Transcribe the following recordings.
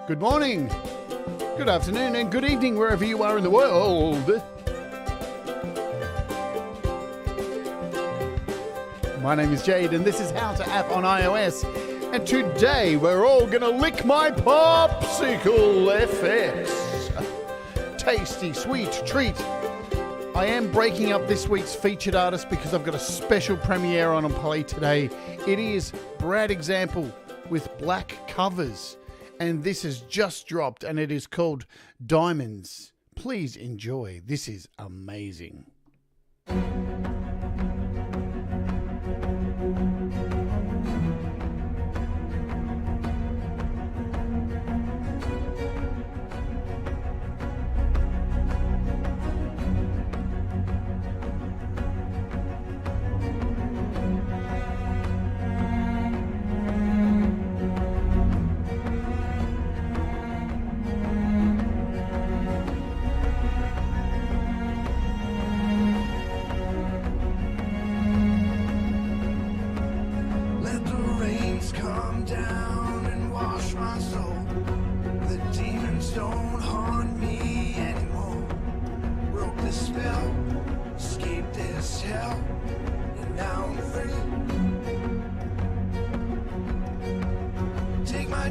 Good morning, good afternoon, and good evening wherever you are in the world. My name is Jade, and this is How to App on iOS. And today we're all going to lick my Popsicle FX. Tasty, sweet treat. I am breaking up this week's featured artist because I've got a special premiere on play today. It is Brad Example with black covers. And this has just dropped, and it is called Diamonds. Please enjoy. This is amazing.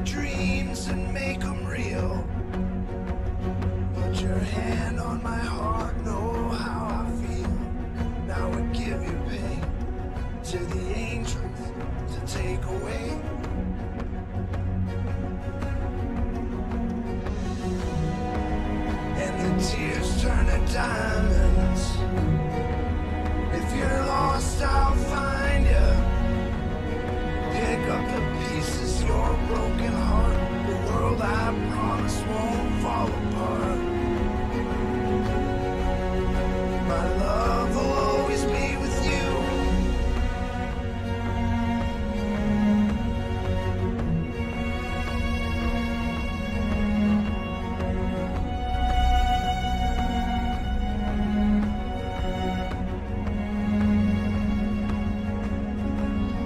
Dreams and make them real. Put your hand on my heart, know how I feel. Now I give you pain to the angels to take away. And the tears turn to diamonds. If you're lost, I'll find you. Pick up the pieces, your broken heart. The world I promise won't fall apart. My love will always be with you.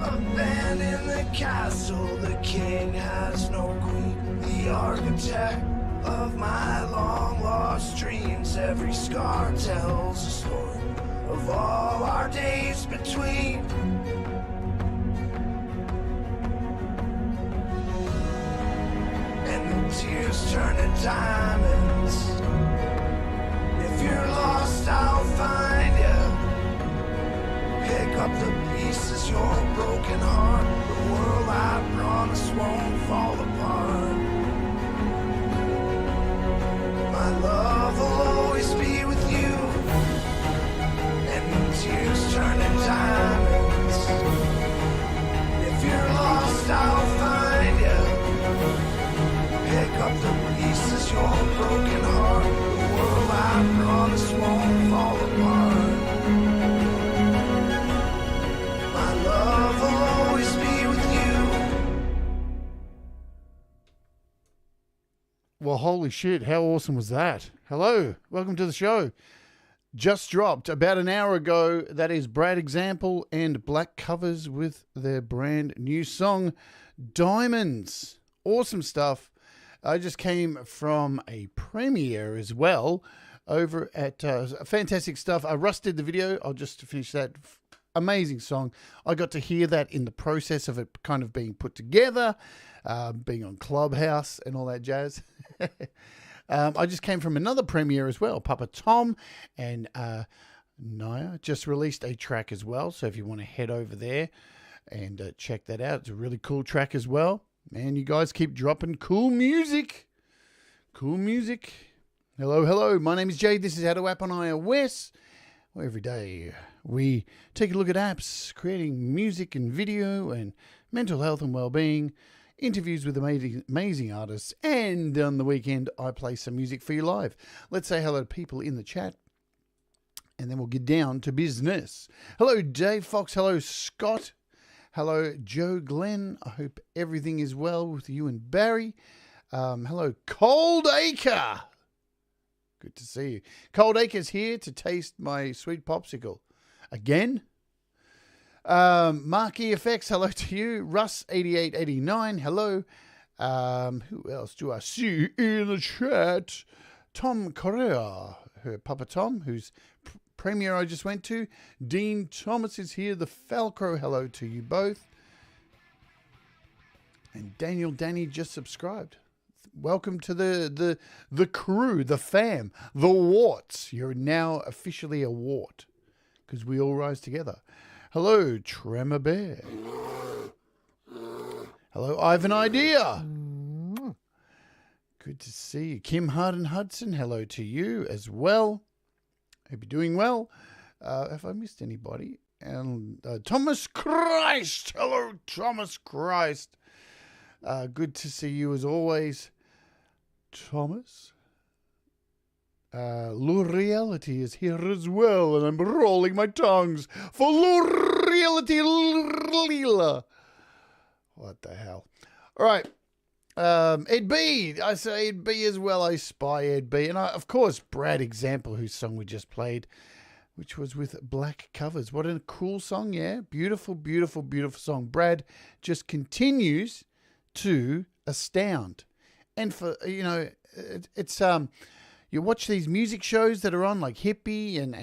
Abandon the castle, the king has no queen. The architect of my long lost dreams. Every scar tells a story of all our days between. And the tears turn to diamonds. If you're lost, I'll find you. Pick up the pieces, your broken heart. The world I promise won't fall apart. My love will always be with you. And the tears turn to diamonds. If you're lost, I'll find you. Pick up the pieces, your broken heart. The world I promise won't fall apart. My love will always be with you. Well, holy shit, how awesome was that? Hello, welcome to the show. Just dropped about an hour ago. That is Brad Example and Black Covers with their brand new song, Diamonds. Awesome stuff. I just came from a premiere as well over at Fantastic Stuff. Russ did the video. I'll just finish that. Amazing song. I got to hear that in the process of it kind of being put together, being on Clubhouse and all that jazz. I just came from another premiere as well. Papa Tom and Naya just released a track as well. So if you want to head over there and check that out, it's a really cool track as well. Man, you guys keep dropping cool music. Cool music. Hello, hello. My name is Jade. This is How to App on iOS. Well, every day we take a look at apps, creating music and video and mental health and well-being, interviews with amazing artists, and on the weekend I play some music for you live. Let's say hello to people in the chat, and then we'll get down to business. Hello, Dave Fox. Hello, Scott. Hello, Joe Glenn. I hope everything is well with you and Barry. Hello, Cold Acre. Good to see you. Cold Acre's here to taste my sweet popsicle. Again? Marky FX, hello to you. Russ8889, hello. Who else do I see in the chat? Tom Correa, her Papa Tom, whose premiere I just went to. Dean Thomas is here. The Falcro, hello to you both. And Daniel Danny just subscribed. Welcome to the crew, the fam, the warts. You're now officially a wart because we all rise together. Hello, Tremor Bear. Hello, Ivan Idea. Good to see you. Kim Harden Hudson, hello to you as well. Hope you're doing well. Have I missed anybody? And Thomas Christ. Hello, Thomas Christ. Good to see you as always, Thomas. Lure Reality is here as well, and I'm rolling my tongues for Lure Reality Lila. What the hell? All right. Ed B. I say Ed B as well. I spy Ed B. And of course, Brad Example, whose song we just played, which was with Black Covers. What a cool song, yeah? Beautiful, beautiful, beautiful song. Brad just continues to astound. And for, you know, it's you watch these music shows that are on, like Hippie and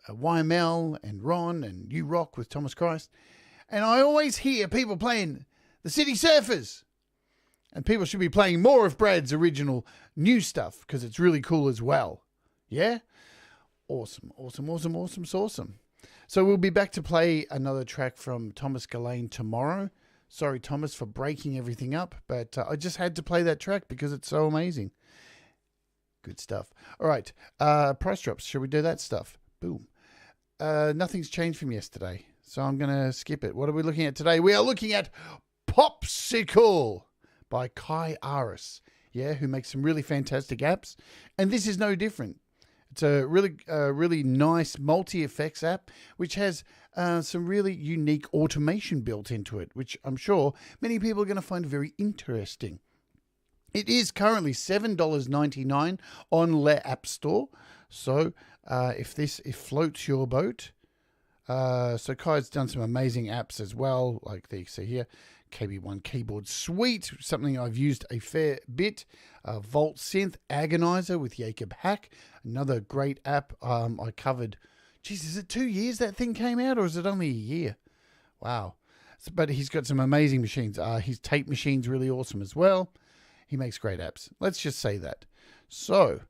YML and Ron and You Rock with Thomas Christ, and I always hear people playing the City Surfers, and people should be playing more of Brad's original new stuff because it's really cool as well. Yeah, awesome. So we'll be back to play another track from Thomas Gillane tomorrow. Sorry, Thomas, for breaking everything up, but I just had to play that track because it's so amazing. Good stuff. All right, price drops. Should we do that stuff? Boom. Nothing's changed from yesterday, so I'm going to skip it. What are we looking at today? We are looking at Popsicle by Kai Aras, yeah, who makes some really fantastic apps, and this is no different. It's a really nice multi-effects app, which has some really unique automation built into it, which I'm sure many people are going to find very interesting. It is currently $7.99 on Le App Store. So if floats your boat. So Kai's done some amazing apps as well, like you see here. KB1 Keyboard Suite, something I've used a fair bit. Volt Synth Agonizer with Jacob Hack, another great app I covered. Geez, is it 2 years that thing came out, or is it only a year? Wow. But he's got some amazing machines. His tape machine's really awesome as well. He makes great apps. Let's just say that. So,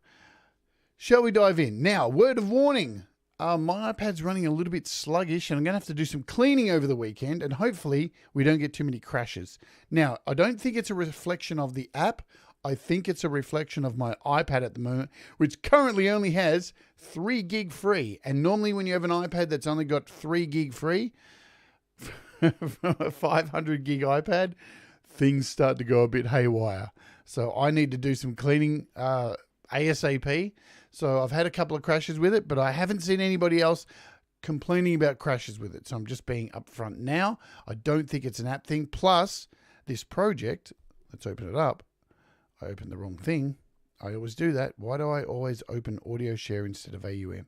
shall we dive in? Now, word of warning. My iPad's running a little bit sluggish, and I'm going to have to do some cleaning over the weekend, and hopefully we don't get too many crashes. Now, I don't think it's a reflection of the app. I think it's a reflection of my iPad at the moment, which currently only has 3 gig free. And normally when you have an iPad that's only got 3 gig free, 500 gig iPad, things start to go a bit haywire. So I need to do some cleaning ASAP. So I've had a couple of crashes with it, but I haven't seen anybody else complaining about crashes with it. So I'm just being upfront now. I don't think it's an app thing. Plus, this project, let's open it up. I opened the wrong thing. I always do that. Why do I always open Audio Share instead of AUM?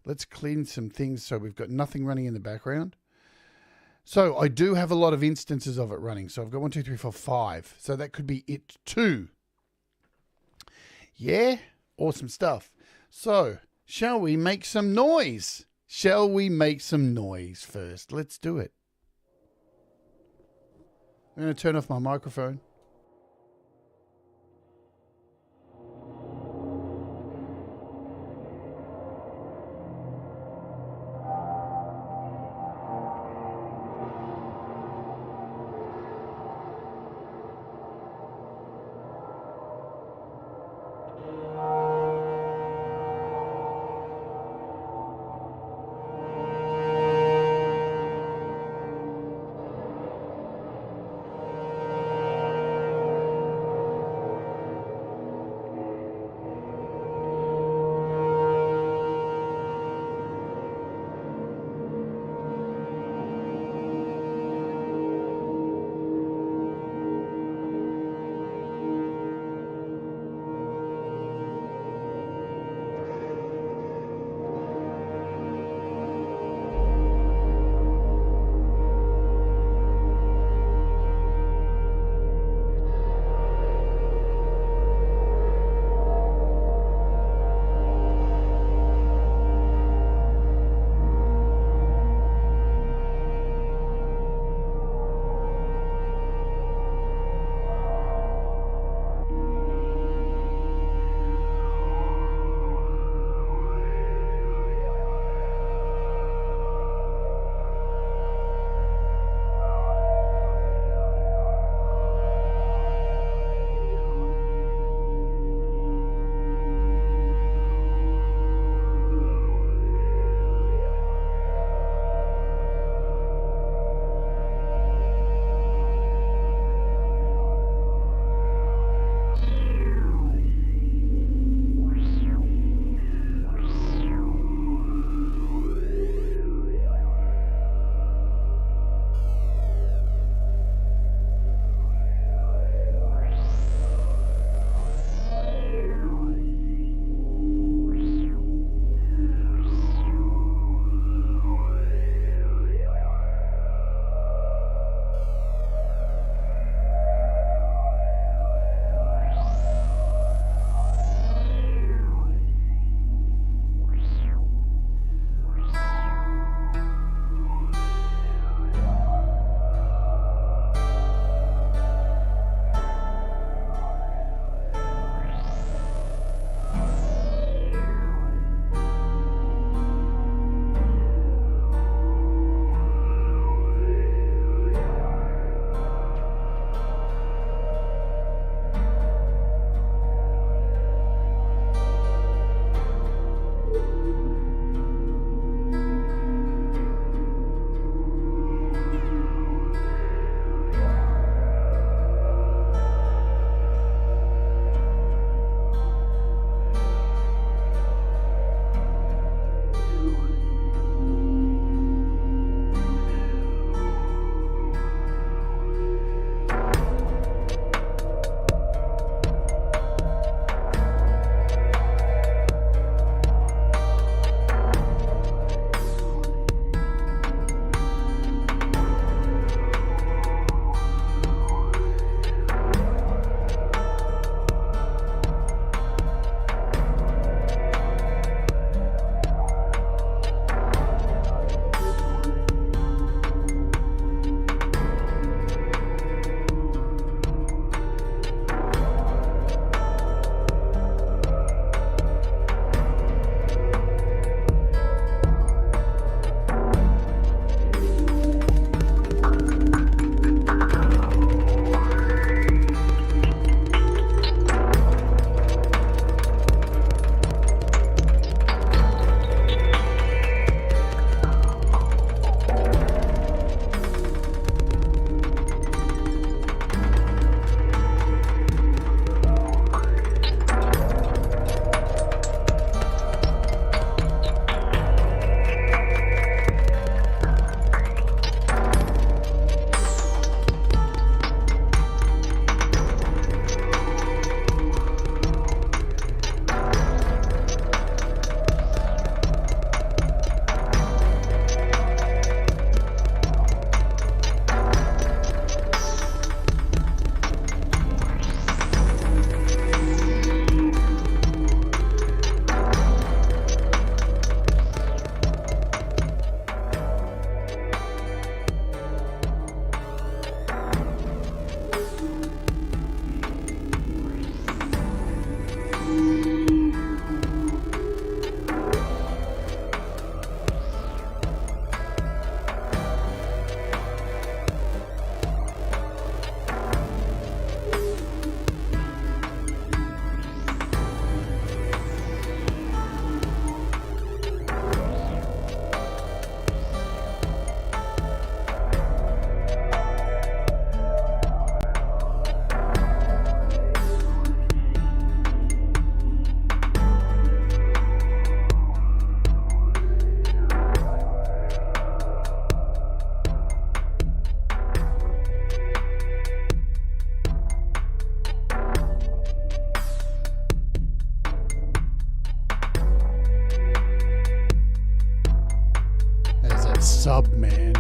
Let's clean some things so we've got nothing running in the background. So I do have a lot of instances of it running. So I've got 1, 2, 3, 4, 5. So that could be it too. Yeah, awesome stuff. So shall we make some noise? Shall we make some noise first? Let's do it. I'm going to turn off my microphone. sub, man.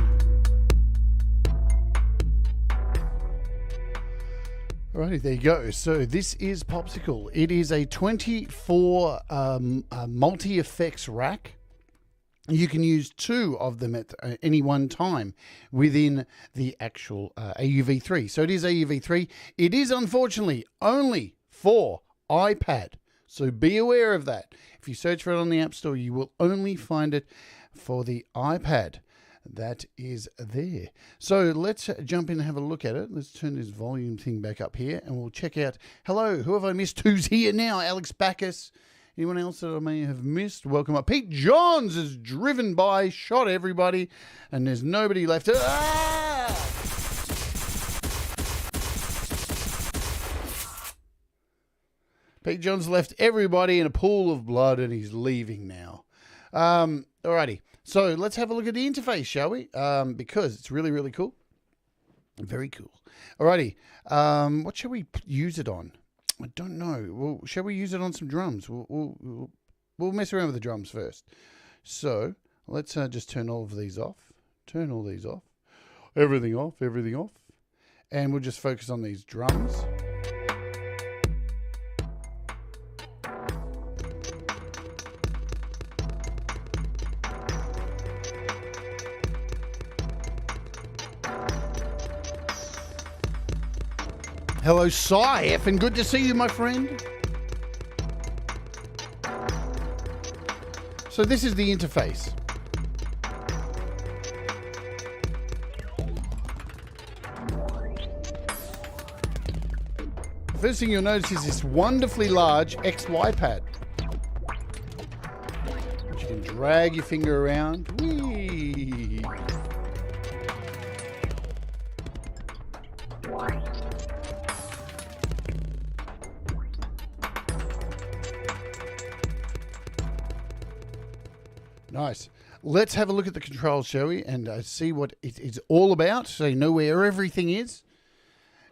Alrighty, there you go. So this is Popsicle. It is a 24 multi-effects rack. You can use 2 of them at any one time within the actual AUV3. So it is AUV3. It is unfortunately only for iPad. So be aware of that. If you search for it on the App Store, you will only find it for the iPad. That is there. So let's jump in and have a look at it. Let's turn this volume thing back up here and we'll check out. Hello, who have I missed? Who's here now? Alex Backus. Anyone else that I may have missed? Welcome up. Pete Johns has driven by, shot everybody, and there's nobody left. Ah! Pete Johns left everybody in a pool of blood and he's leaving now. Alrighty. So let's have a look at the interface, shall we? Because it's really, really cool. Very cool. Alrighty. What shall we use it on? I don't know. Well, shall we use it on some drums? We'll mess around with the drums first. So let's just turn all of these off. Turn all these off. Everything off. Everything off. And we'll just focus on these drums. Hello, Sif, and good to see you, my friend. So this is the interface. The first thing you'll notice is this wonderfully large XY pad, which you can drag your finger around. Whee! Nice. Let's have a look at the controls, shall we? And see what it's all about, so you know where everything is.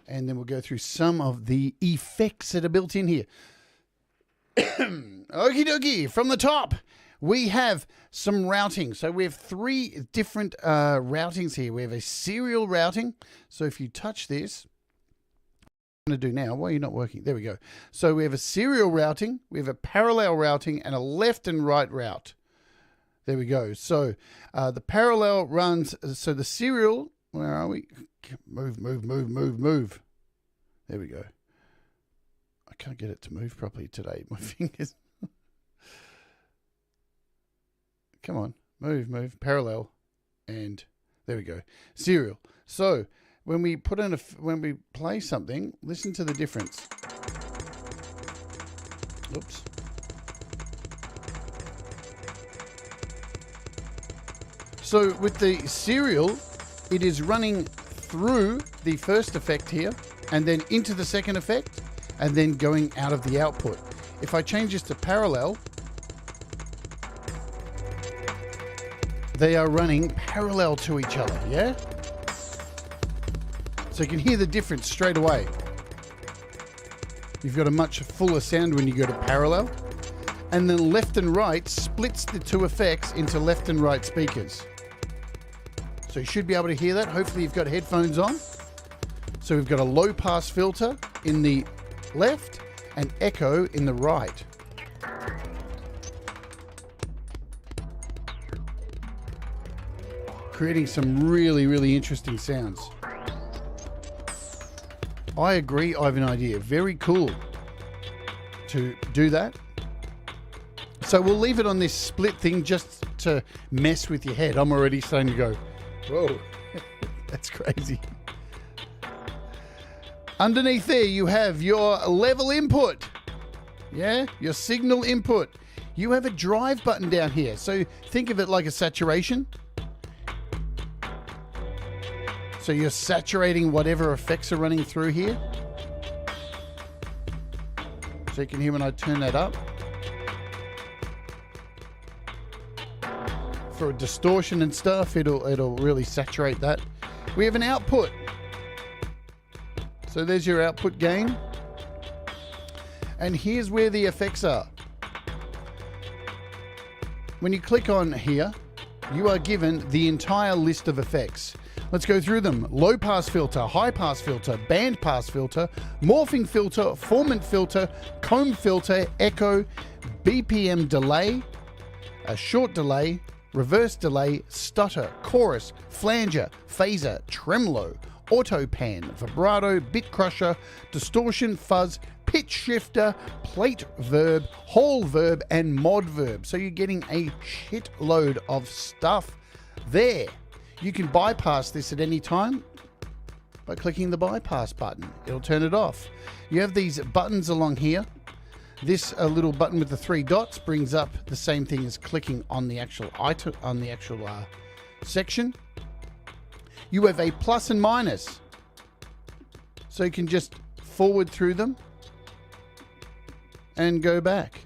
And then we'll go through some of the effects that are built in here. Okie dokie. From the top, we have some routing. So we have 3 different routings here. We have a serial routing. So if you touch this, what I'm going to do now, why are you not working? There we go. So we have a serial routing, we have a parallel routing, and a left and right route. There we go. So the parallel runs, so the serial, where are we? Move, move, move, move, move. There we go. I can't get it to move properly today. My fingers. Come on. Move, move. Parallel. And there we go. Serial. So when we put in when we play something, listen to the difference. Oops. So with the serial, it is running through the first effect here and then into the second effect and then going out of the output. If I change this to parallel, they are running parallel to each other, yeah? So you can hear the difference straight away. You've got a much fuller sound when you go to parallel. And then left and right splits the 2 effects into left and right speakers. So you should be able to hear that. Hopefully you've got headphones on. So we've got a low pass filter in the left and echo in the right. Creating some really, really interesting sounds. I agree, I have an idea. Very cool to do that. So we'll leave it on this split thing just to mess with your head. I'm already starting to go, whoa, that's crazy. Underneath there, you have your level input. Yeah, your signal input. You have a drive button down here. So think of it like a saturation. So you're saturating whatever effects are running through here. So you can hear when I turn that up. For distortion and stuff, it'll really saturate that. We have an output. So there's your output gain. And here's where the effects are. When you click on here, you are given the entire list of effects. Let's go through them. Low pass filter, high pass filter, band pass filter, morphing filter, formant filter, comb filter, echo, BPM delay, a short delay, reverse delay, stutter, chorus, flanger, phaser, tremolo, auto pan, vibrato, bit crusher, distortion, fuzz, pitch shifter, plate verb, hall verb, and mod verb. So you're getting a shitload of stuff there. You can bypass this at any time by clicking the bypass button. It'll turn it off. You have these buttons along here. This little button with the 3 dots brings up the same thing as clicking on the actual item, on the actual section. You have a plus and minus, so you can just forward through them and go back.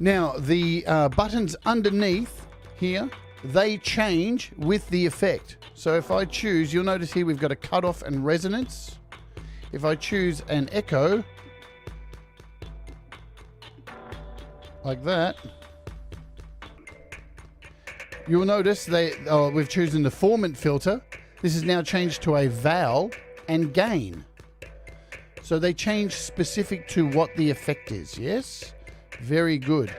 Now the buttons underneath here, they change with the effect. So if I choose, you'll notice here we've got a cutoff and resonance. If I choose an echo, like that, you'll notice we've chosen the formant filter. This is now changed to a vowel and gain. So they change specific to what the effect is, yes? Very good.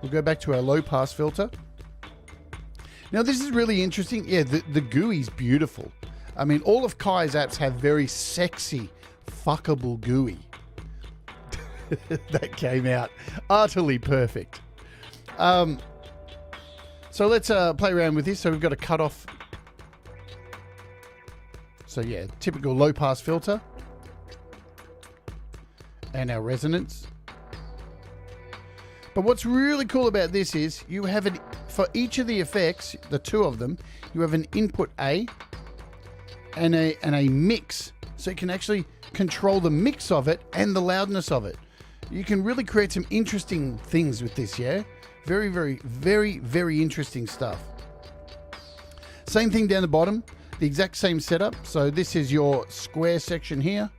We'll go back to our low pass filter. Now this is really interesting. Yeah, the GUI's beautiful. I mean, all of Kai's apps have very sexy, fuckable GUI. That came out utterly perfect. So let's play around with this. So we've got a cutoff. So yeah, typical low pass filter. And our resonance. But what's really cool about this is you have it for each of the effects, the 2 of them, you have an input A and a mix. So you can actually control the mix of it and the loudness of it. You can really create some interesting things with this, yeah? Very, very, very, very interesting stuff. Same thing down the bottom, the exact same setup. So this is your square section here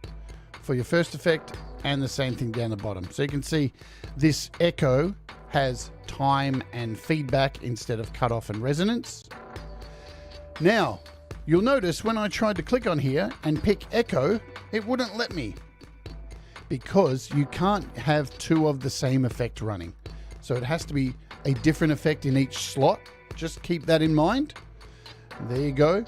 for your first effect, and the same thing down the bottom. So you can see this echo has time and feedback instead of cutoff and resonance. Now, you'll notice when I tried to click on here and pick echo, it wouldn't let me, because you can't have 2 of the same effect running. So it has to be a different effect in each slot. Just keep that in mind. There you go.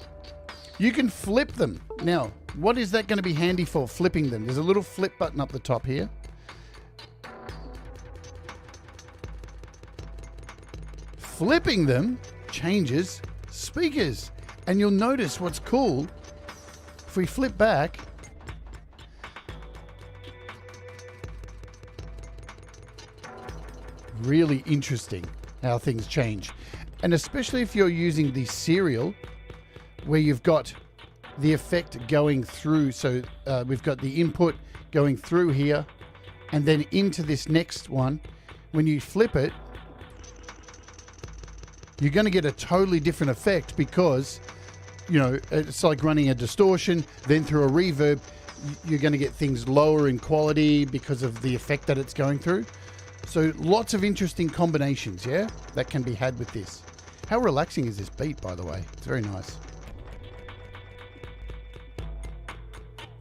You can flip them. Now, what is that going to be handy for, flipping them? There's a little flip button up the top here. Flipping them changes speakers. And you'll notice what's cool, if we flip back, really interesting how things change. And especially if you're using the serial, where you've got the effect going through. So we've got the input going through here and then into this next one. When you flip it, you're going to get a totally different effect, because, you know, it's like running a distortion, then through a reverb, you're going to get things lower in quality because of the effect that it's going through. So lots of interesting combinations, yeah, that can be had with this. How relaxing is this beat, by the way? It's very nice.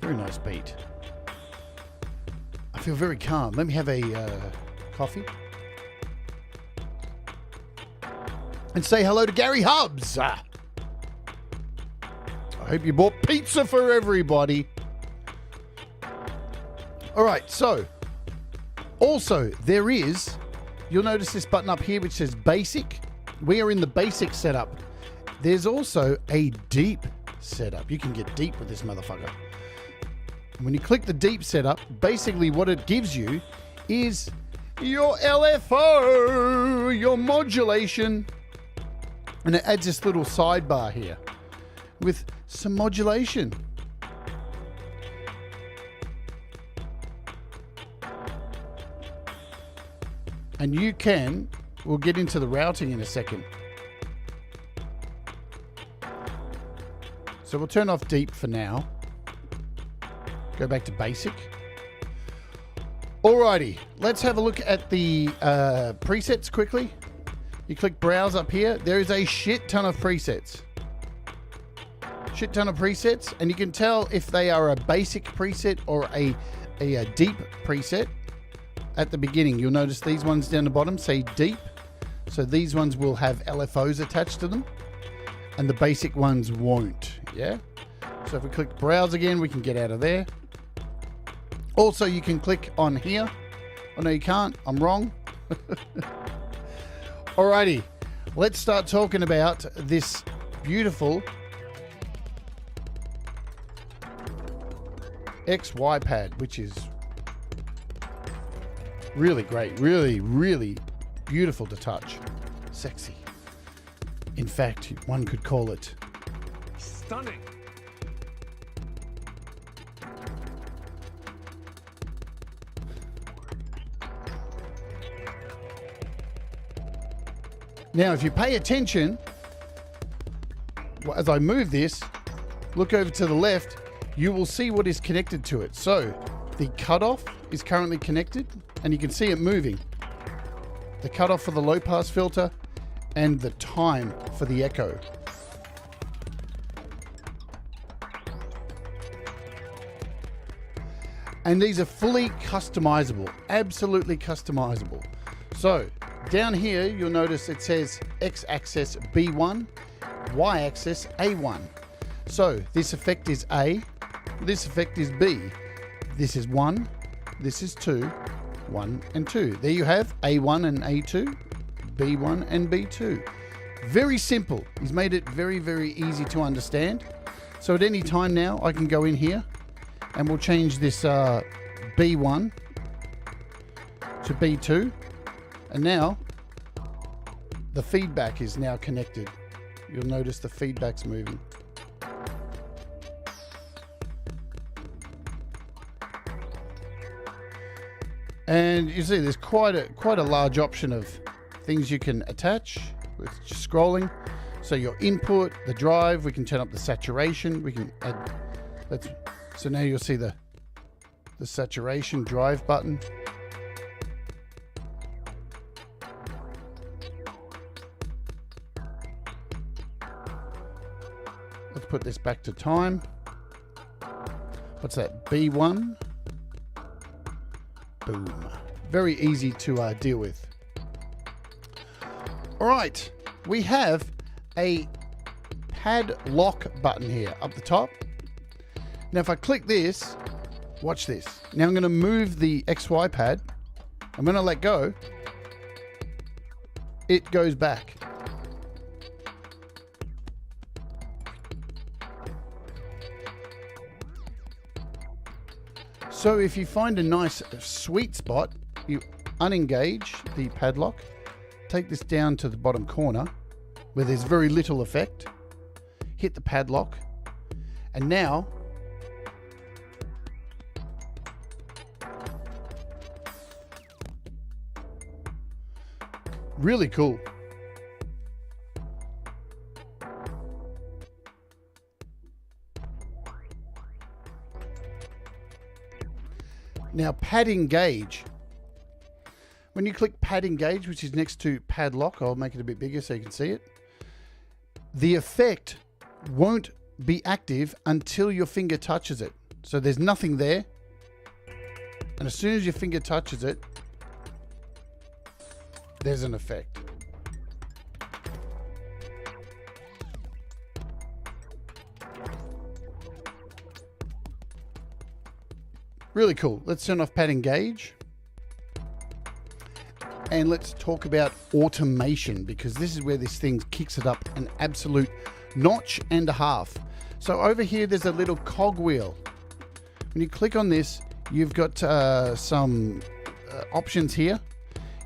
Very nice beat. I feel very calm. Let me have a coffee. And say hello to Gary Hubbs. I hope you bought pizza for everybody. All right, so also there is, you'll notice this button up here which says basic. We are in the basic setup. There's also a deep setup. You can get deep with this motherfucker. When you click the deep setup, basically what it gives you is your LFO, your modulation, and it adds this little sidebar here with some modulation. And you can, we'll get into the routing in a second. So we'll turn off deep for now. Go back to basic. Alrighty, let's have a look at the presets quickly. You click browse up here. There is a shit ton of presets. And you can tell if they are a basic preset or a deep preset. At the beginning, you'll notice these ones down the bottom say deep. So these ones will have LFOs attached to them, and the basic ones won't, yeah? So if we click browse again, we can get out of there. Also, you can click on here. Oh, no, you can't. I'm wrong. Alrighty, let's start talking about this beautiful XY pad, which is really great, really beautiful to touch. Sexy. In fact, one could call it stunning. Now, if you pay attention, as I move this, look over to the left, you will see what is connected to it. So the cutoff is currently connected, and you can see it moving. The cutoff for the low pass filter and the time for the echo. And these are fully customizable, absolutely customizable. So down here, you'll notice it says X-axis B1, Y-axis A1. So this effect is A, this effect is B. This is 1, this is 2, 1 and 2. There you have A1 and A2, B1 and B2. Very simple. He's made it very easy to understand. So at any time now, I can go in here and we'll change this B1 to B2. And now the feedback is now connected. You'll notice the feedback's moving. And you see there's quite a large option of things you can attach with just scrolling. So your input, the drive, we can turn up the saturation, we can add, so now you'll see the saturation drive button. Let's put this back to time. What's that? B1. Boom. Very easy to deal with. All right, we have a pad lock button here up the top. Now if I click this, watch this. Now I'm going to move the XY pad. I'm going to let go. It goes back. So if you find a nice sweet spot, you unengage the padlock, take this down to the bottom corner where there's very little effect, hit the padlock, and now really cool. Now, pad engage. When you click pad engage, which is next to padlock, I'll make it a bit bigger so you can see it. The effect won't be active until your finger touches it. So there's nothing there. And as soon as your finger touches it, there's an effect. Really cool. Let's turn off pad engage. And let's talk about automation, because this is where this thing kicks it up an absolute notch and a half. So over here, there's a little cog wheel. When you click on this, you've got some options here.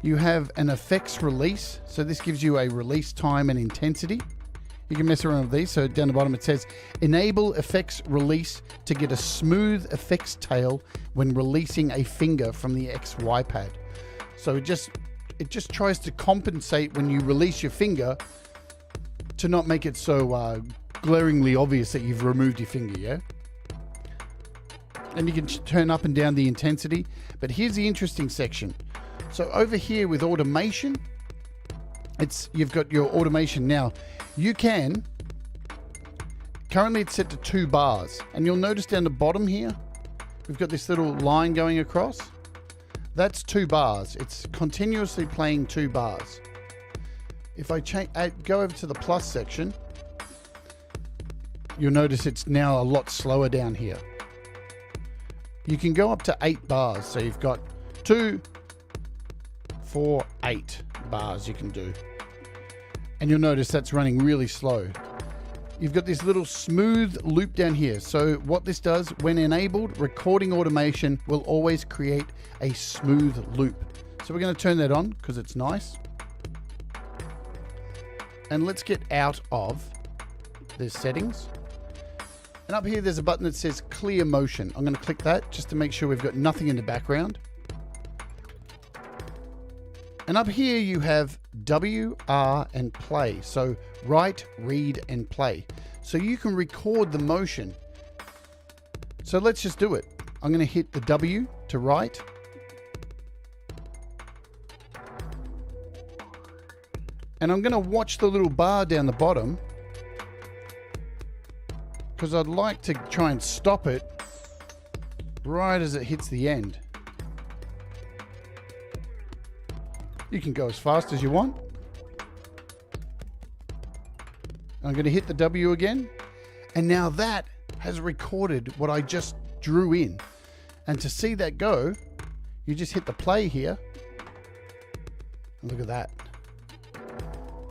You have an effects release. So this gives you a release time and intensity. You can mess around with these. So down the bottom it says, enable effects release to get a smooth effects tail when releasing a finger from the XY pad. So it just tries to compensate when you release your finger to not make it so glaringly obvious that you've removed your finger, yeah? And you can turn up and down the intensity. But here's the interesting section. So over here with automation, you've got your automation now. You can, currently it's set to 2 bars, and you'll notice down the bottom here, we've got this little line going across. That's 2 bars. It's continuously playing 2 bars. If I go over to the plus section, you'll notice it's now a lot slower down here. You can go up to 8 bars. So you've got 2, 4, 8 bars you can do. And you'll notice that's running really slow. You've got this little smooth loop down here. So what this does, when enabled, recording automation will always create a smooth loop. So we're going to turn that on because it's nice. And let's get out of the settings. And up here, there's a button that says clear motion. I'm going to click that just to make sure we've got nothing in the background. And up here, you have W, R, and play. So write, read, and play. So you can record the motion. So let's just do it. I'm going to hit the W to write. And I'm going to watch the little bar down the bottom because I'd like to try and stop it right as it hits the end. You can go as fast as you want. I'm going to hit the W again. And now that has recorded what I just drew in. And to see that go, you just hit the play here. And look at that.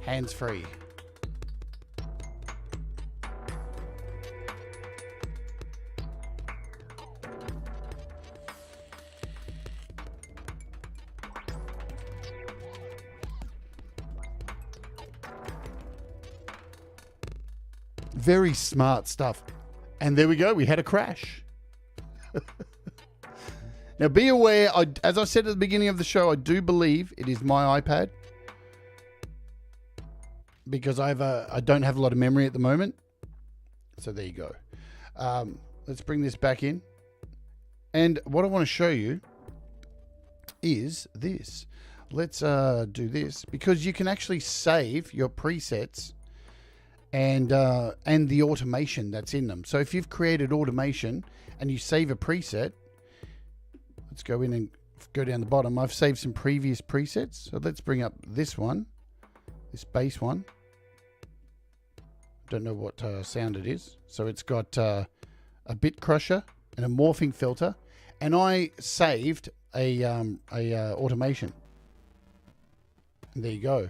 Hands free. Very smart stuff. And there we go. We had a crash. Now be aware, as I said at the beginning of the show, I do believe it is my iPad. Because I don't have a lot of memory at the moment. So there you go. Let's bring this back in. And what I want to show you is this. Let's do this. Because you can actually save your presets and the automation that's in them. So if you've created automation and you save a preset, let's go in and go down the bottom. I've saved some previous presets. So let's bring up this one, this bass one. Don't know what sound it is. So it's got a bit crusher and a morphing filter. And I saved a automation. And there you go.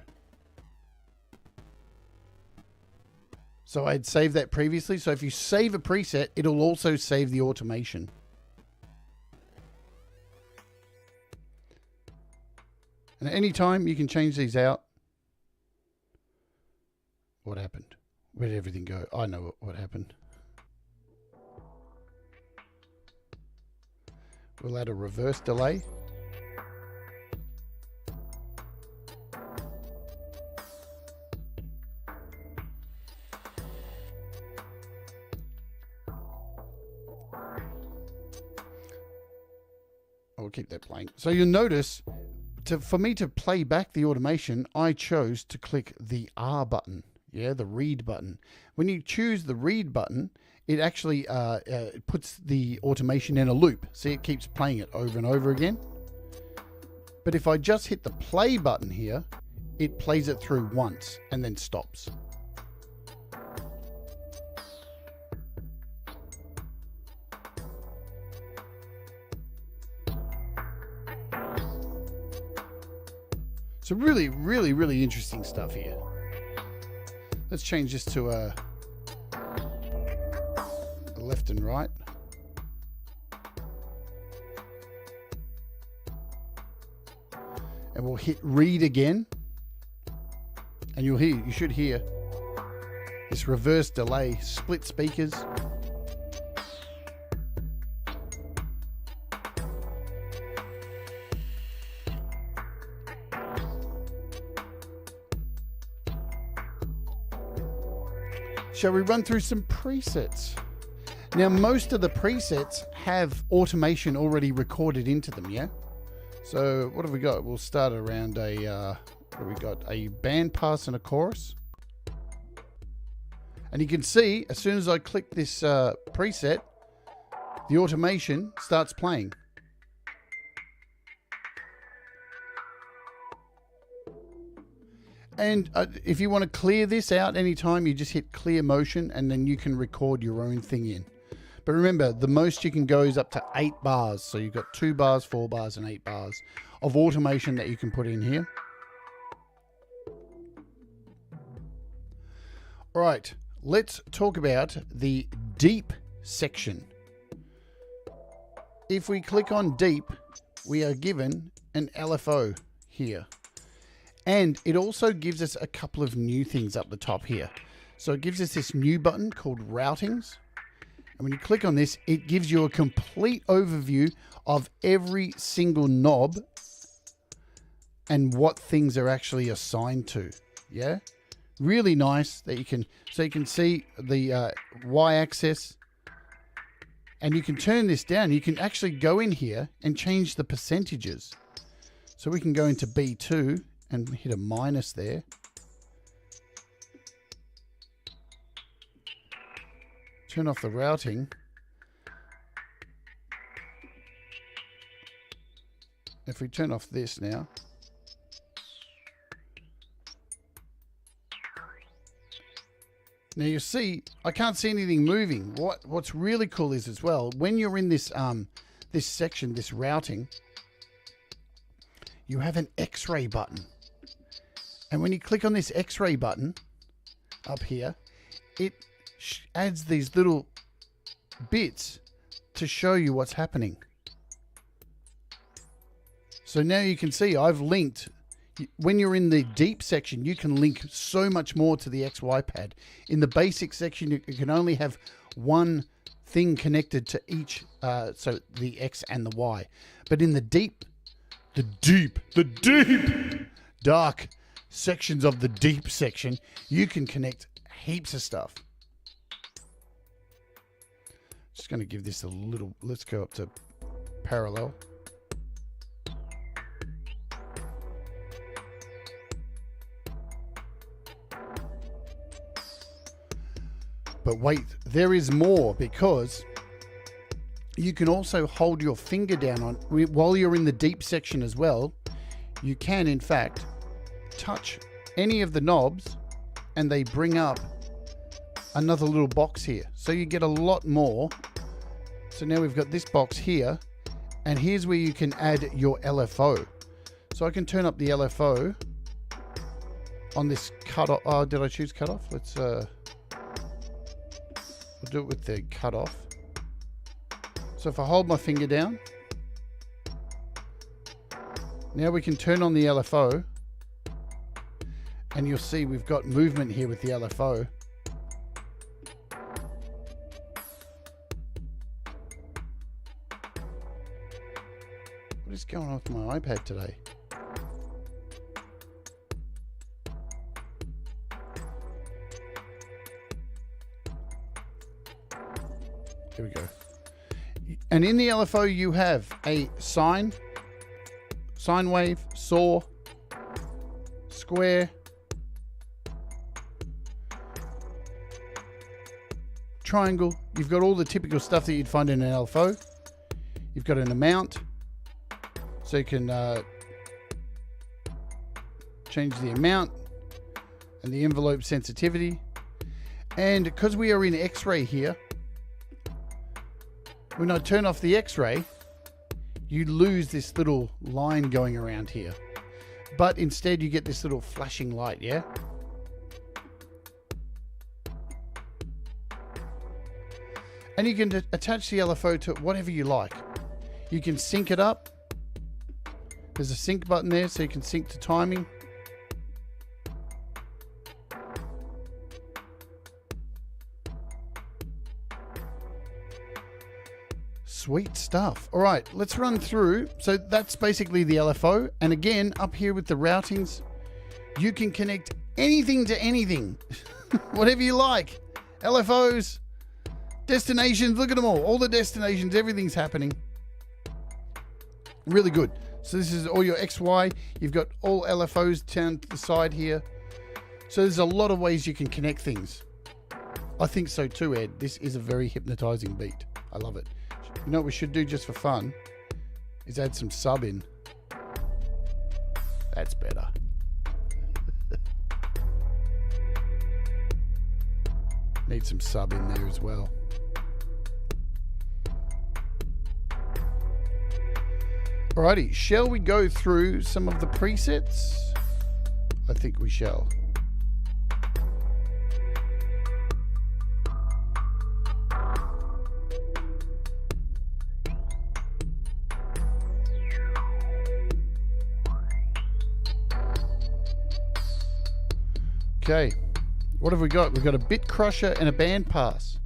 So I'd saved that previously. So if you save a preset, it'll also save the automation. And at any time, you can change these out. What happened? Where did everything go? I know what happened. We'll add a reverse delay. I'll keep that playing. So you'll notice, for me to play back the automation, I chose to click the R button. Yeah, the read button. When you choose the read button, it actually it puts the automation in a loop. See, it keeps playing it over and over again. But if I just hit the play button here, it plays it through once and then stops. So really, really, really interesting stuff here. Let's change this to a left and right. And we'll hit read again. And you should hear this reverse delay, split speakers. Shall we run through some presets? Now, most of the presets have automation already recorded into them, yeah? So what have we got? We'll start around a where we got a band pass and a chorus. And you can see, as soon as I click this preset, the automation starts playing. And if you want to clear this out anytime, you just hit clear motion and then you can record your own thing in. But remember, the most you can go is up to 8 bars. So you've got 2 bars, 4 bars, and 8 bars of automation that you can put in here. All right, let's talk about the deep section. If we click on deep, we are given an LFO here. And it also gives us a couple of new things up the top here. So it gives us this new button called routings. And when you click on this, it gives you a complete overview of every single knob and what things are actually assigned to. Yeah, really nice that you can, so you can see the Y-axis, and you can turn this down. You can actually go in here and change the percentages. So we can go into B2 and hit a minus there. Turn off the routing. If we turn off this now, now you see I can't see anything moving. What's really cool is as well, when you're in this this section, this routing, you have an X-ray button. And when you click on this X-ray button up here, it adds these little bits to show you what's happening. So now you can see I've linked, when you're in the deep section, you can link so much more to the XY pad. In the basic section, you can only have one thing connected to each, so the X and the Y. But in the deep, dark sections of the deep section, you can connect heaps of stuff. Just going to give this a little, let's go up to parallel. But wait, there is more, because you can also hold your finger down on, while you're in the deep section as well, you can in fact touch any of the knobs and they bring up another little box here. So you get a lot more. So now we've got this box here, and here's where you can add your LFO. So I can turn up the LFO on this cutoff. Oh, did I choose cutoff? Let's we'll do it with the cutoff. So if I hold my finger down, now we can turn on the LFO, and you'll see we've got movement here with the LFO. What is going on with my iPad today? Here we go. And in the LFO, you have a sine wave, saw, square, triangle. You've got all the typical stuff that you'd find in an LFO. You've got an amount, so you can change the amount and the envelope sensitivity. And because we are in X-ray here, when I turn off the X-ray, you lose this little line going around here. But instead you get this little flashing light, yeah? And you can attach the LFO to whatever you like. You can sync it up. There's a sync button there, so you can sync to timing. Sweet stuff. All right, let's run through. So that's basically the LFO. And again, up here with the routings, you can connect anything to anything. Whatever you like. LFOs, destinations, look at them all. All the destinations, everything's happening. Really good. So this is all your XY. You've got all LFOs down to the side here. So there's a lot of ways you can connect things. I think so too, Ed. This is a very hypnotizing beat. I love it. You know what we should do just for fun is add some sub in. That's better. Need some sub in there as well. Alrighty, shall we go through some of the presets? I think we shall. Okay, what have we got? We've got a bit crusher and a band pass.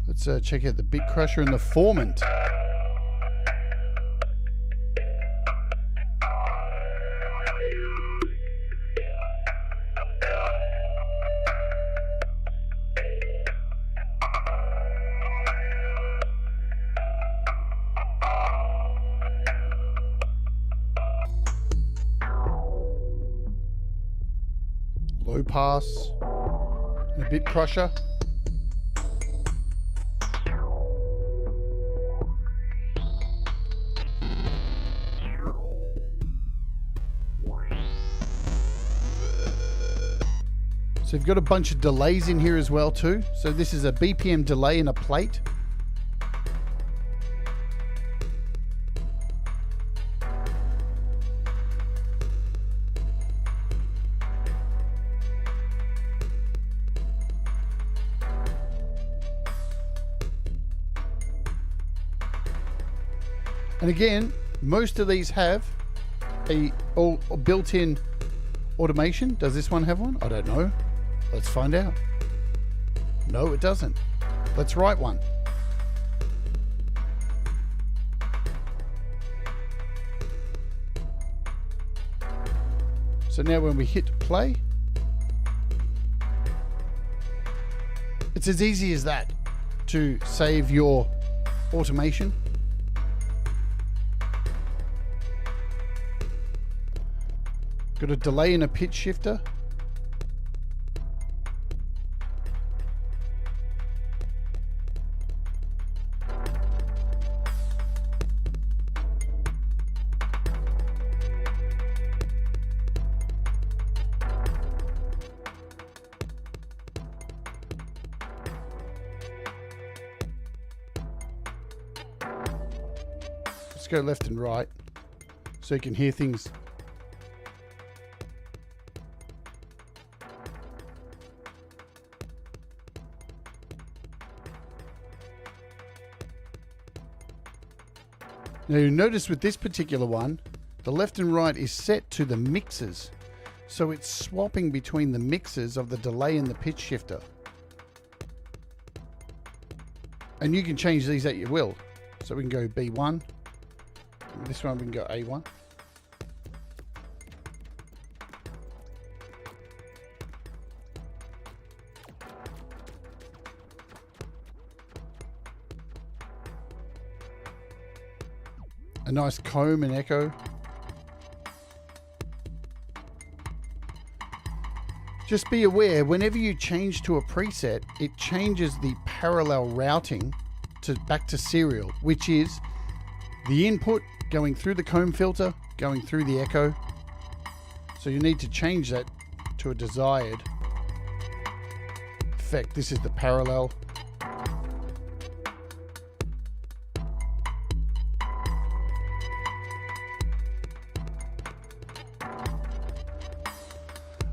Let's check out the bit crusher and the formant. Low pass and a bit crusher. So you've got a bunch of delays in here as well too. So this is a BPM delay in a plate. And again, most of these have a built-in automation. Does this one have one? I don't know. Let's find out. No, it doesn't. Let's write one. So now when we hit play, it's as easy as that to save your automation. Got a delay and a pitch shifter. Let's go left and right so you can hear things. Now you notice with this particular one, the left and right is set to the mixers. So it's swapping between the mixers of the delay and the pitch shifter. And you can change these at your will. So we can go B1. This one we can go A1. A nice comb and echo. Just be aware, whenever you change to a preset, it changes the parallel routing back to serial, which is the input going through the comb filter, going through the echo. So you need to change that to a desired effect. This is the parallel.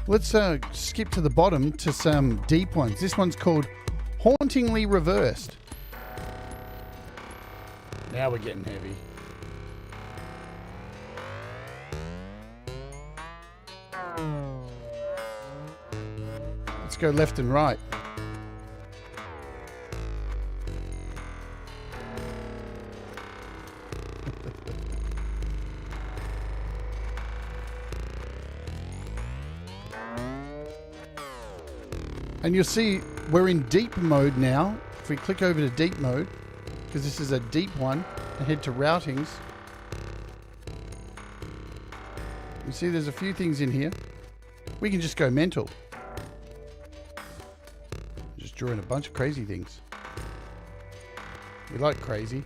Let's skip to the bottom to some deep ones. This one's called Hauntingly Reversed. Now we're getting heavy. Let's go left and right. And you'll see we're in deep mode now. If we click over to deep mode, because this is a deep one, and head to routings, you see there's a few things in here. We can just go mental. Just draw in a bunch of crazy things. We like crazy.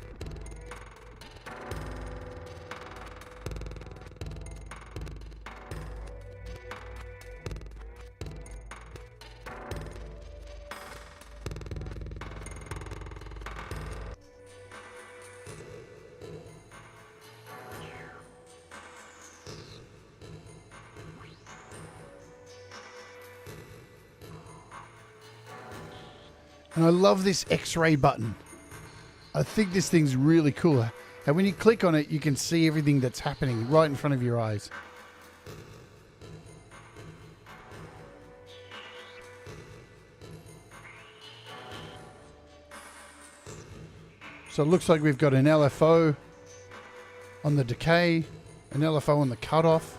And I love this X-ray button. I think this thing's really cool. And when you click on it, you can see everything that's happening right in front of your eyes. So it looks like we've got an LFO on the decay, an LFO on the cutoff.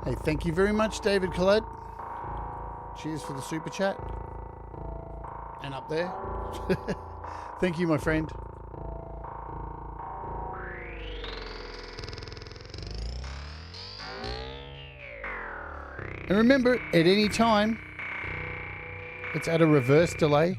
Hey, thank you very much, David Collette. Cheers for the super chat. And up there. Thank you, my friend. And remember, at any time, it's at a reverse delay.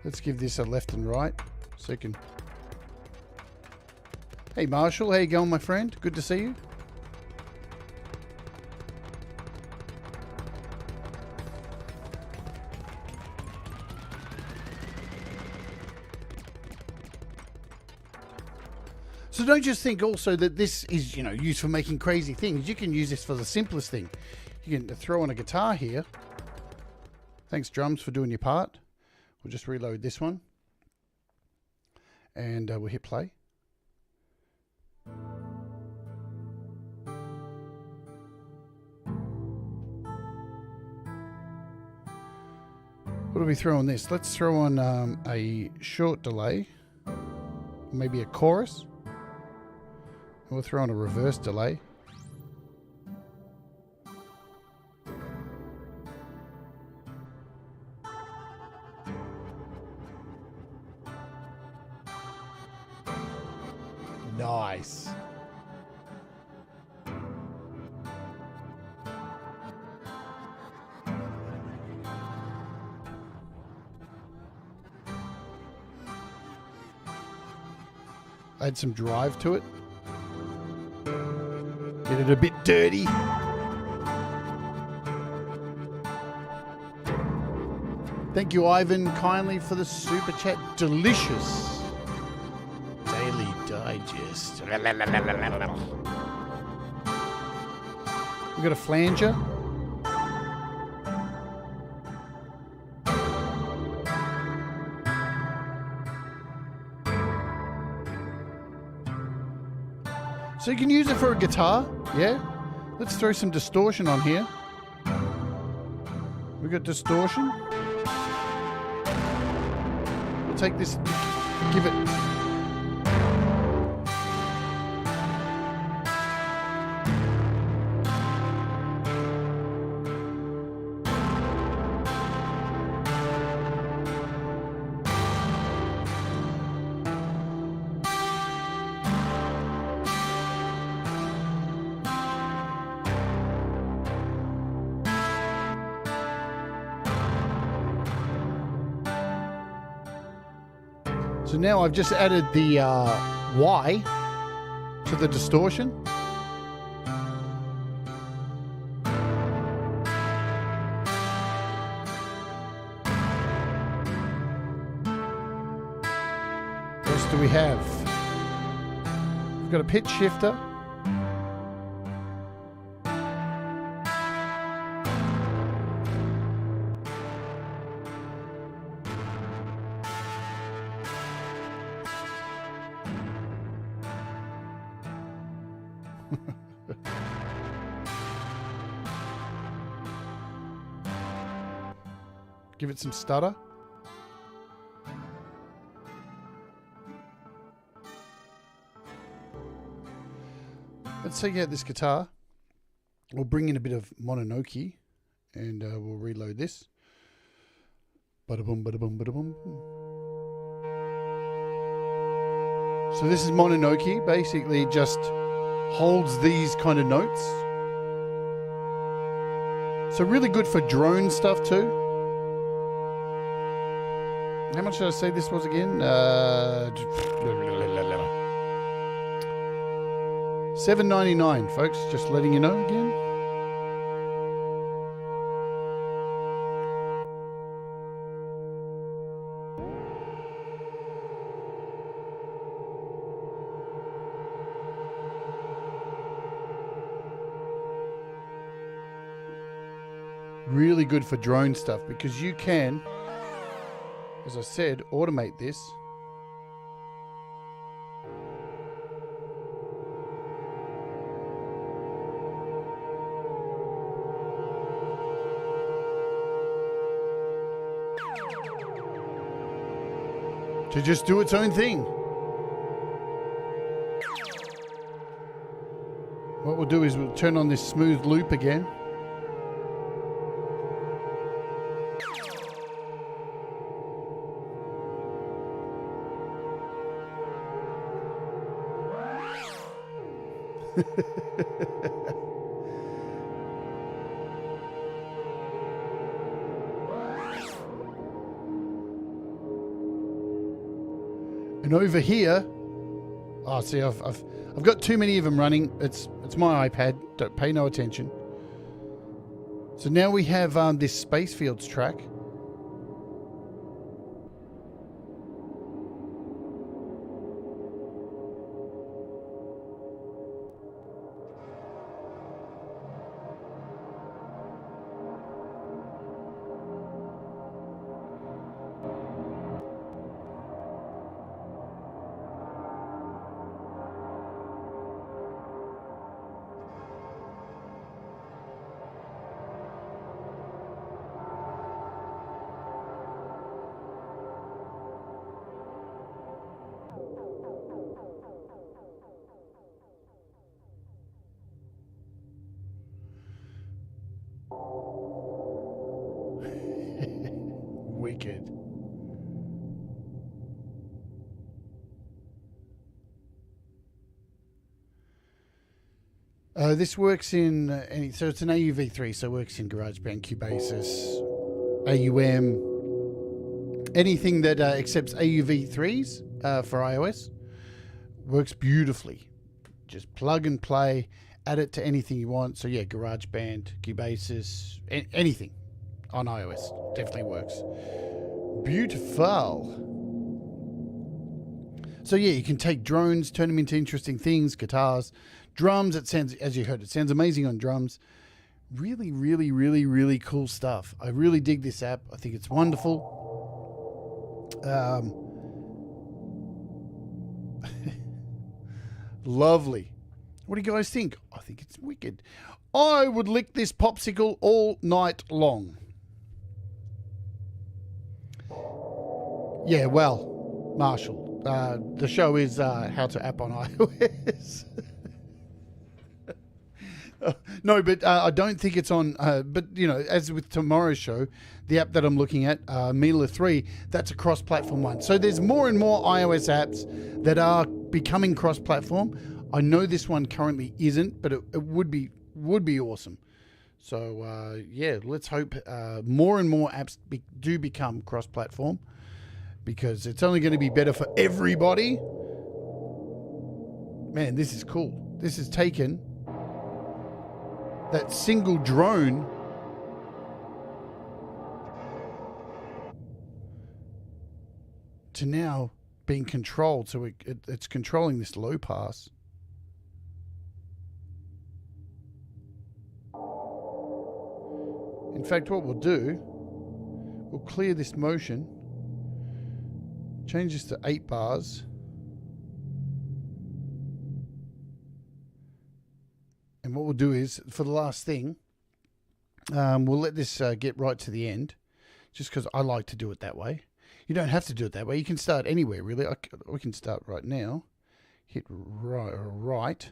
Let's give this a left and right so you can... Hey Marshall, how you going, my friend? Good to see you. So don't just think also that this is, used for making crazy things. You can use this for the simplest thing. You can throw on a guitar here. Thanks, drums, for doing your part. We'll just reload this one. And we'll hit play. What do we throw on this? Let's throw on a short delay. Maybe a chorus. We'll throw on a reverse delay. Nice. Add some drive to it. Get it a bit dirty. Thank you, Ivan, kindly for the super chat. Delicious. Daily Digest. We got a flanger. So you can use it for a guitar, yeah? Let's throw some distortion on here. We got distortion. We'll take this, give it. So So now I've just added the Y to the distortion. What else do we have? We've got a pitch shifter. Give it some stutter. Let's take out this guitar. We'll bring in a bit of Mononoke and we'll reload this. Bada-boom, bada-boom, bada-boom. So this is Mononoke. Basically it just holds these kind of notes. So really good for drone stuff too. How much did I say this was again? $7.99, folks. Just letting you know again. Really good for drone stuff because you can, as I said, automate this. To just do its own thing. What we'll do is we'll turn on this smooth loop again. And over here, oh, see, I've got too many of them running. It's my iPad. Don't pay no attention. So now we have this Space Fields track. Wicked. This works in any, so it's an AUV3, so it works in GarageBand, Cubasis, AUM, anything that accepts AUV3s for iOS works beautifully. Just plug and play, add it to anything you want. So yeah, GarageBand, Cubasis, anything on iOS definitely works. Beautiful. So yeah, you can take drones, turn them into interesting things, guitars, drums. It sounds, as you heard, it sounds amazing on drums. Really, really, really, really cool stuff. I really dig this app. I think it's wonderful. Lovely. What do you guys think? I think it's wicked. I would lick this popsicle all night long. Yeah, well, Marshall, the show is how to app on iOS. No, but I don't think it's on, but, you know, as with tomorrow's show, the app that I'm looking at, Mila 3, that's a cross-platform one. So there's more and more iOS apps that are becoming cross-platform. I know this one currently isn't, but it would be awesome. So, yeah, let's hope more and more apps do become cross-platform. because it's only going to be better for everybody. Man, this is cool. This has taken that single drone to now being controlled. So it's controlling this low pass. In fact, what we'll do, we'll clear this motion, change this to 8 bars. And what we'll do is, for the last thing, we'll let this get right to the end, just because I like to do it that way. You don't have to do it that way. You can start anywhere, really. We can start right now. Hit right.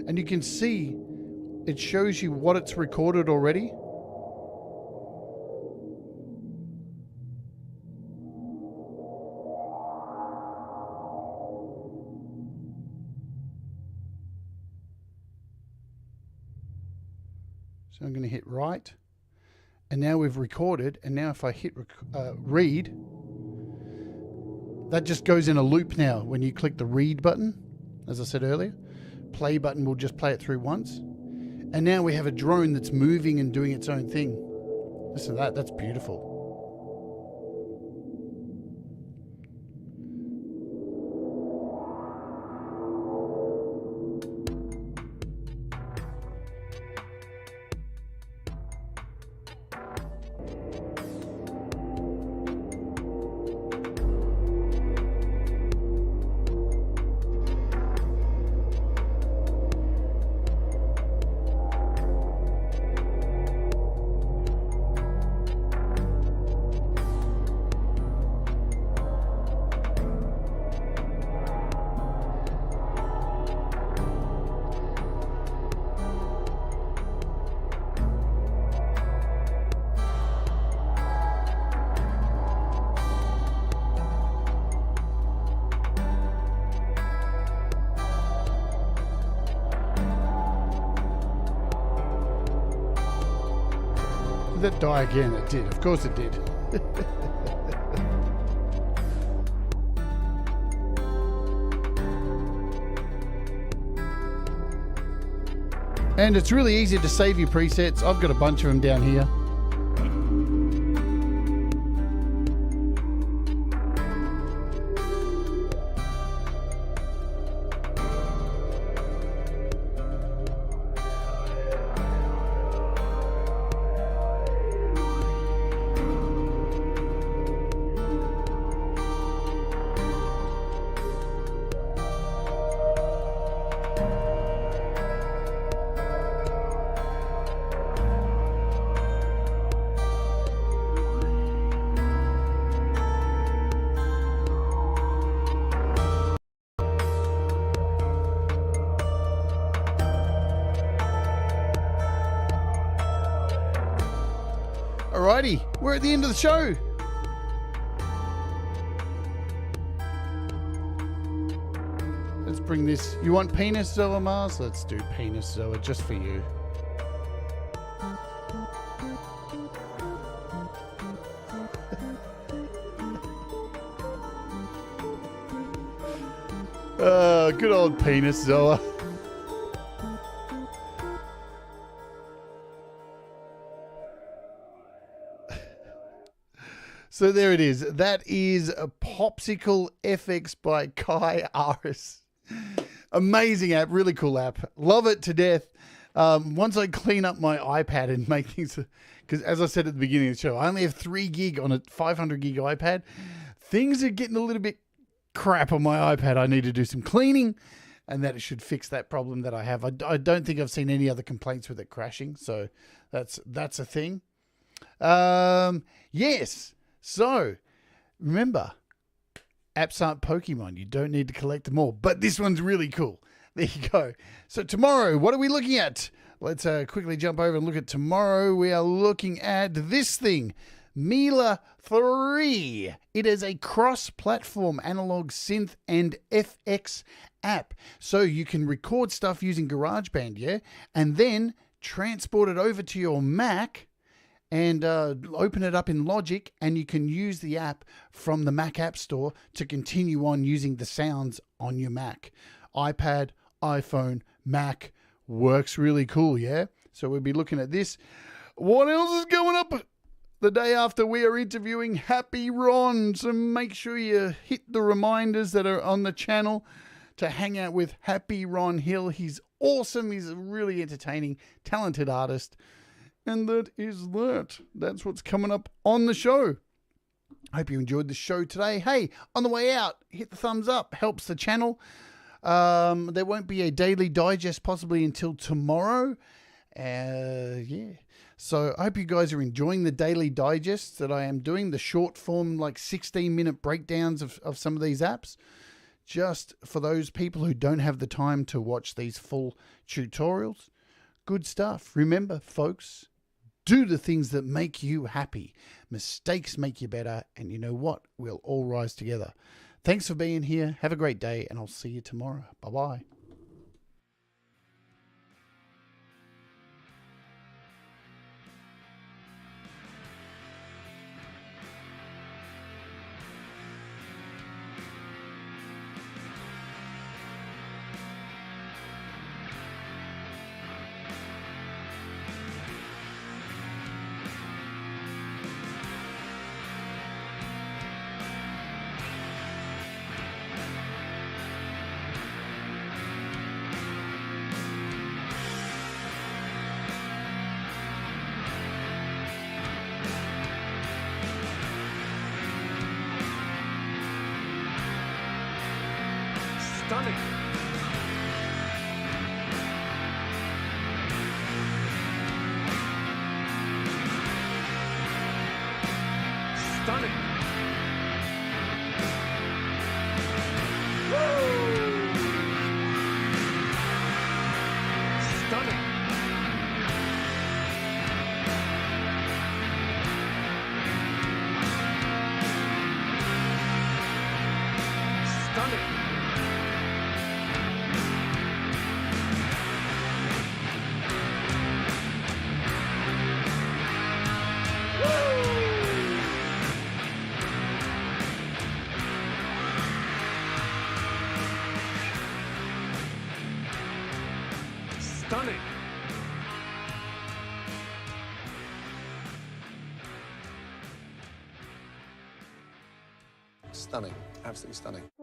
And you can see it shows you what it's recorded already. So I'm going to hit right. And now we've recorded. And now if I hit read, that just goes in a loop now when you click the read button, as I said earlier. Play button will just play it through once. And now we have a drone that's moving and doing its own thing. Listen to that. That's beautiful. Did that die again? It did. Of course it did. And it's really easy to save your presets. I've got a bunch of them down here. Alrighty, we're at the end of the show. Let's bring this. You want penis Zoa, Mars? Let's do penis Zoa just for you. Good old penis Zoa. So there it is. That is a Popsicle FX by Kai Aras. Amazing app, really cool app. Love it to death. Once I clean up my iPad and make things, because as I said at the beginning of the show, I only have 3 gig on a 500 gig iPad. Things are getting a little bit crap on my iPad. I need to do some cleaning, and that it should fix that problem that I have. I don't think I've seen any other complaints with it crashing, so that's a thing. Yes. So, remember, apps aren't Pokemon. You don't need to collect them all. But this one's really cool. There you go. So tomorrow, what are we looking at? Let's quickly jump over and look at tomorrow. We are looking at this thing. Mila 3. It is a cross-platform analog synth and FX app. So you can record stuff using GarageBand, yeah? And then transport it over to your Mac and open it up in Logic, and you can use the app from the Mac App Store to continue on using the sounds on your Mac. iPad, iPhone, Mac, works really cool, yeah? So we'll be looking at this. What else is going up? The day after we are interviewing Happy Ron, so make sure you hit the reminders that are on the channel to hang out with Happy Ron Hill. He's awesome. He's a really entertaining, talented artist. And that is that. That's what's coming up on the show. I hope you enjoyed the show today. Hey, on the way out, hit the thumbs up. Helps the channel. There won't be a daily digest possibly until tomorrow. Yeah. So I hope you guys are enjoying the daily digests that I am doing. The short form, like 16-minute breakdowns of some of these apps. Just for those people who don't have the time to watch these full tutorials. Good stuff. Remember, folks, do the things that make you happy. Mistakes make you better. And you know what? We'll all rise together. Thanks for being here. Have a great day, and I'll see you tomorrow. Bye-bye. Stunning. Stunning. Woo! Stunning. Stunning. Stunning. Stunning. Absolutely stunning.